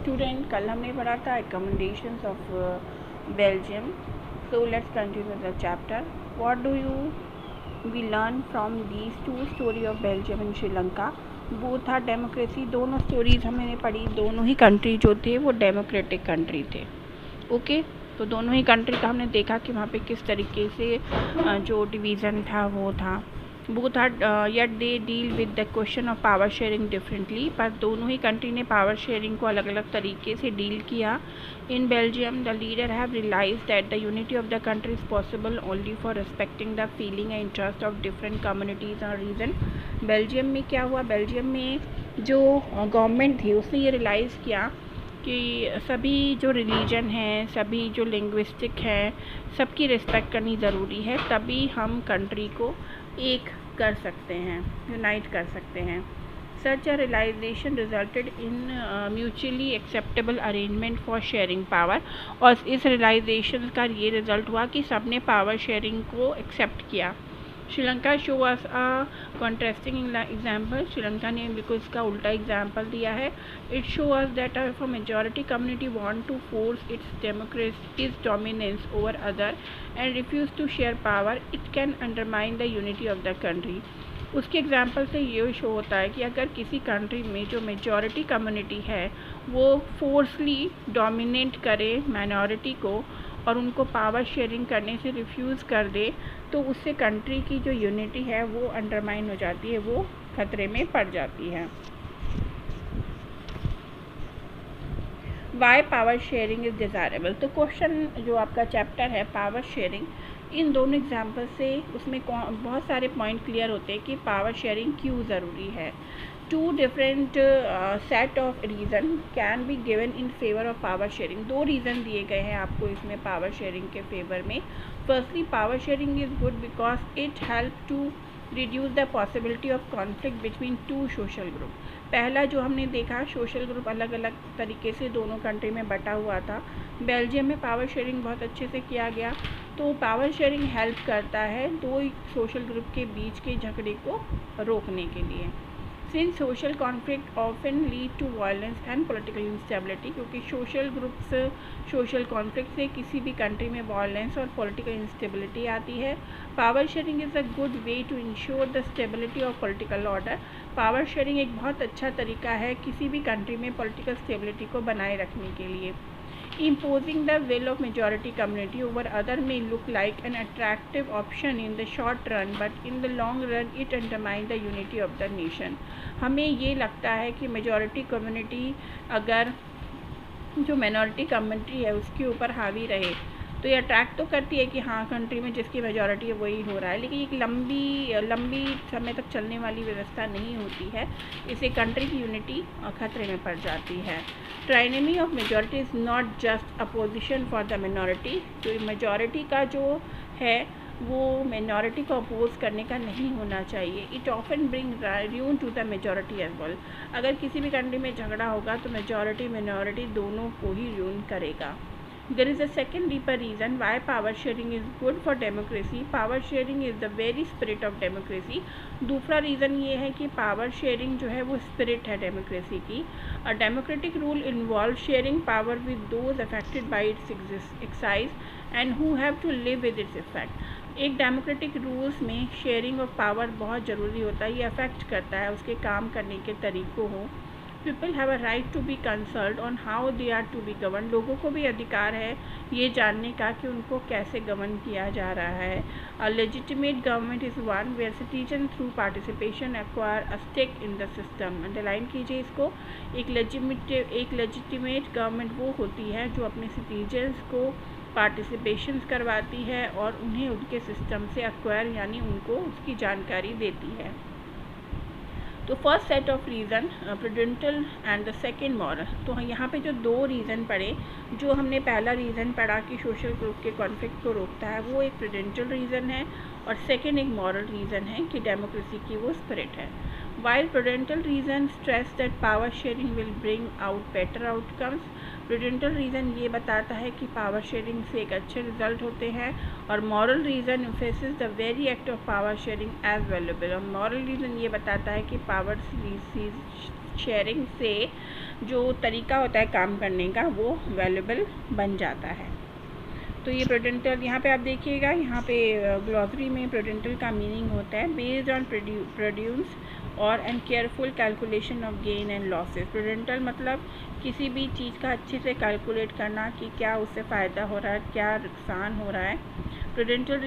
Student, कल हमने पढ़ा था accommodations of Belgium. So let's continue the chapter. What do you we learn from these two story of Belgium and Sri Lanka. Both are democracy. दोनों stories हमने पढ़ी. दोनों ही कंट्री जो थे वो डेमोक्रेटिक कंट्री थे. ओके तो दोनों ही कंट्री का हमने देखा कि वहाँ पे किस तरीके से जो डिवीज़न था वो था. Both are yet they deal with the question of power sharing differently. पर दोनों ही कंट्री ने पावर शेयरिंग को अलग अलग तरीके से डील किया. In Belgium the leader have realise that the unity of the country is possible only for respecting the feeling and interest of different communities और रीजन. बेल्जियम में क्या हुआ, बेल्जियम में जो गवर्नमेंट थी उसने ये रियलाइज़ किया कि सभी जो रिलीजन हैं, सभी जो लिंग्विस्टिक हैं, सबकी रिस्पेक्ट करनी ज़रूरी है. तभी हम कंट्री को एक कर सकते हैं, यूनाइट कर सकते हैं. Such a realization resulted in mutually acceptable arrangement for sharing power. और इस रियलाइजेशन का ये रिज़ल्ट हुआ कि सबने पावर शेयरिंग को एक्सेप्ट किया. Sri Lanka show us a contrasting example. Sri Lanka ने बिल्कुल इसका उल्टा एग्जाम्पल दिया है. It show us that if a majority community want to force its democracies dominance over other and refuse to share power, it can undermine the unity of the country. उसके example से ये show होता है कि अगर किसी country में जो मेजॉरिटी कम्युनिटी है वो फोर्सली डोमिनेट करे माइनॉरिटी को और उनको पावर शेयरिंग करने से रिफ्यूज़ कर दे, तो उससे कंट्री की जो यूनिटी है वो अंडरमाइन हो जाती है, वो खतरे में पड़ जाती है. Why power sharing is desirable. तो क्वेश्चन जो आपका चैप्टर है पावर शेयरिंग, इन दोनों एग्जाम्पल से उसमें बहुत सारे पॉइंट क्लियर होते हैं कि पावर शेयरिंग क्यों ज़रूरी है. Two different set of reason can be given in favour of power sharing. दो रीज़न दिए गए हैं आपको इसमें पावर शेयरिंग के फेवर में. Firstly power sharing is good because it help to reduce the possibility of conflict between two social group. पहला जो हमने देखा, सोशल ग्रुप अलग अलग तरीके से दोनों कंट्री में बटा हुआ था. बेल्जियम में पावर शेयरिंग बहुत अच्छे से किया गया. तो पावर शेयरिंग हेल्प करता है दो सोशल ग्रुप के बीच के झगड़े को रोकने के लिए. Since social conflict often lead to violence and political instability, क्योंकि सोशल ग्रुप्स सोशल कॉन्फ्लिक्ट से किसी भी कंट्री में वायलेंस और पॉलिटिकल इंस्टेबिलिटी आती है. Power sharing is a good way to ensure the stability of political order. Power sharing एक बहुत अच्छा तरीका है किसी भी कंट्री में पॉलिटिकल स्टेबिलिटी को बनाए रखने के लिए. Imposing the will of majority community over other may look like an attractive option in the short run, but in the long run it undermines the unity of the nation. हमें ये लगता है कि मेजॉरिटी कम्युनिटी अगर जो minority community है उसके ऊपर हावी रहे तो ये अट्रैक्ट तो करती है कि हाँ कंट्री में जिसकी मेजॉरिटी है वही हो रहा है, लेकिन एक लंबी समय तक चलने वाली व्यवस्था नहीं होती है. इससे कंट्री की यूनिटी खतरे में पड़ जाती है. Tyranny of majority is not just opposition for the minority. तो मेजॉरिटी का जो है वो मिनॉरिटी को अपोज करने का नहीं होना चाहिए. It often bring ruin to the majority as well. अगर किसी भी कंट्री में झगड़ा होगा तो मेजॉरिटी मिनॉरिटी दोनों को ही र्यून करेगा. There is a second deeper reason why power sharing is good for democracy. Power sharing is the very spirit of democracy. दूसरा रीज़न ये है कि पावर शेयरिंग जो है वो स्पिरिट है डेमोक्रेसी की. A democratic rule involves sharing power with those affected by its exercise and who have to live with its effect. एक डेमोक्रेटिक रूल्स में शेयरिंग ऑफ पावर बहुत ज़रूरी होता है. ये अफेक्ट करता है उसके काम करने के तरीक़ों हो. People have a right to be concerned on how they are to be govern. लोगों को भी अधिकार है ये जानने का कि उनको कैसे गवर्न किया जा रहा है. A legitimate government is one where citizen through participation acquire a stake in the system. Underline कीजिए इसको. एक लेजिटिमेट गवर्नमेंट वो होती है जो अपने सिटीजन्स को पार्टिसिपेशन करवाती है और उन्हें उनके सिस्टम से एक्वायर यानी उनको उसकी जानकारी देती है. तो first set of reason Prudential and the second moral. तो यहाँ पे जो दो रीज़न पढ़े, जो हमने पहला रीज़न पढ़ा कि सोशल ग्रुप के कॉन्फ्लिक्ट को रोकता है, वो एक प्रूडेंटल रीज़न है. और सेकेंड एक मॉरल रीज़न है कि डेमोक्रेसी की वो स्पिरिट है. While Prudential reason stress that power sharing will bring out better outcomes. Prudential reason ये बताता है कि पावर शेयरिंग से एक अच्छे रिजल्ट होते हैं. और moral reason emphasis the very act of power sharing as valuable. और मॉरल रीज़न ये बताता है कि पावर शेयरिंग से जो तरीका होता है काम करने का वो वैल्यूएबल बन जाता है। तो ये प्रूडेंटल यहाँ पे आप देखिएगा, यहाँ पे ग्लॉसरी में प्रूडेंटल का मीनिंग होता है बेस्ड ऑन प्रोड्यूस और and careful calculation of gain and losses. Prudential मतलब किसी भी चीज़ का अच्छे से कैलकुलेट करना कि क्या उससे फ़ायदा हो रहा है, क्या नुकसान हो रहा है। Prudential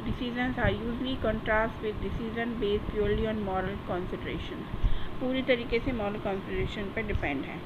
decisions are usually contrast with decision based purely on moral consideration, पूरी तरीके से मॉरल कंसिडरेशन पर डिपेंड है।